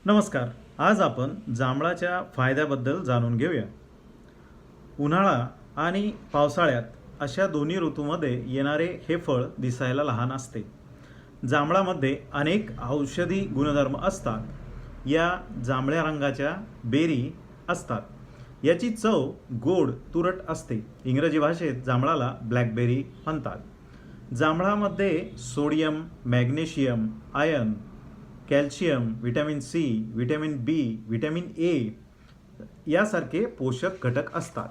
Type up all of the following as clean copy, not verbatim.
नमस्कार. आज आपण जांभळाच्या फायद्याबद्दल जाणून घेऊया. उन्हाळा आणि पावसाळ्यात अशा दोन्ही ऋतूमध्ये येणारे हे फळ दिसायला लहान असते. जांभळामध्ये अनेक औषधी गुणधर्म असतात. या जांभळ्या रंगाच्या बेरी असतात. याची चव गोड तुरट असते. इंग्रजी भाषेत जांभळाला ब्लॅकबेरी म्हणतात. जांभळामध्ये sodium, magnesium, iron, calcium, vitamin C, vitamin B, vitamin A यासारखे पोषक घटक असतात.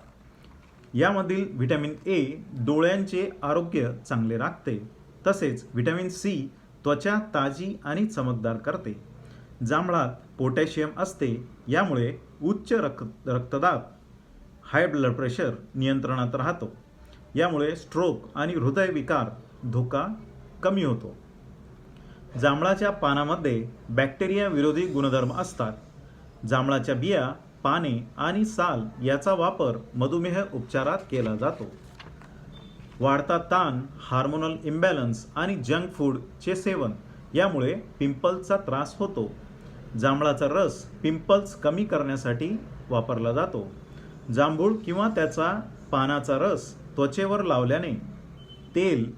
यामधील व्हिटॅमिन ए डोळ्यांचे आरोग्य चांगले राखते. तसेच व्हिटॅमिन सी त्वचा ताजी आणि चमकदार करते. जांभळात पोटॅशियम असते. यामुळे उच्च रक्तदाब, हाय ब्लड प्रेशर नियंत्रणात राहतो. यामुळे स्ट्रोक आणि हृदयविकार धोका कमी होतो. जांभळाच्या पानामध्ये बॅक्टेरिया विरोधी गुणधर्म असतात. जांभळाच्या बिया, पाने आणि साल याचा वापर मधुमेह उपचारात केला जातो. वाढता ताण, हार्मोनल इम्बॅलन्स आणि जंक फूडचे सेवन यामुळे पिंपल्सचा त्रास होतो. जांभळाचा रस पिंपल्स कमी करण्यासाठी वापरला जातो. जांभूळ किंवा त्याचा पानाचा रस त्वचेवर लावल्याने तेल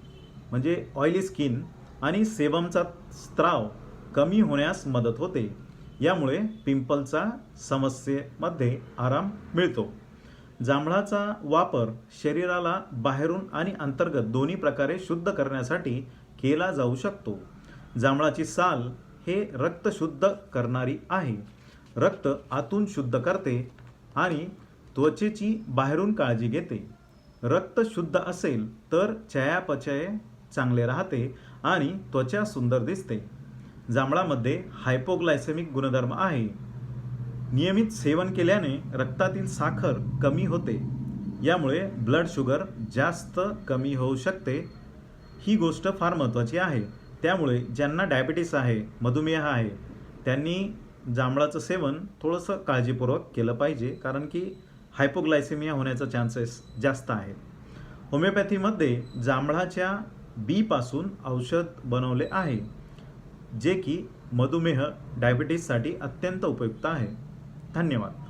म्हणजे ऑइली स्किन आणि सेबमचा स्त्राव कमी होण्यास मदत होते. यामुळे पिंपलचा समस्येमध्ये आराम मिळतो. जांभळाचा वापर शरीराला बाहेरून आणि अंतर्गत दोन्ही प्रकारे शुद्ध करण्यासाठी केला जाऊ शकतो. जांभळाची साल हे रक्त शुद्ध करणारी आहे. रक्त आतून शुद्ध करते आणि त्वचेची बाहेरून काळजी घेते. रक्त शुद्ध असेल तर चयापचय चांगले राहते आणि त्वचा सुंदर दिसते. जांभळामध्ये हायपोग्लायसेमिक गुणधर्म आहे. नियमित सेवन केल्याने रक्तातील साखर कमी होते. यामुळे ब्लड शुगर जास्त कमी होऊ शकते. ही गोष्ट फार महत्त्वाची आहे. त्यामुळे ज्यांना डायबिटीस आहे, मधुमेह आहे, त्यांनी जांभळाचं सेवन थोडंसं काळजीपूर्वक केलं पाहिजे, कारण की हायपोग्लायसेमिया होण्याचा चान्सेस जास्त आहेत. होमिओपॅथीमध्ये जांभळाच्या बीपासून औषध बनवले आहे, जे की मधुमेह, डायबिटीससाठी अत्यंत उपयुक्त आहे. धन्यवाद.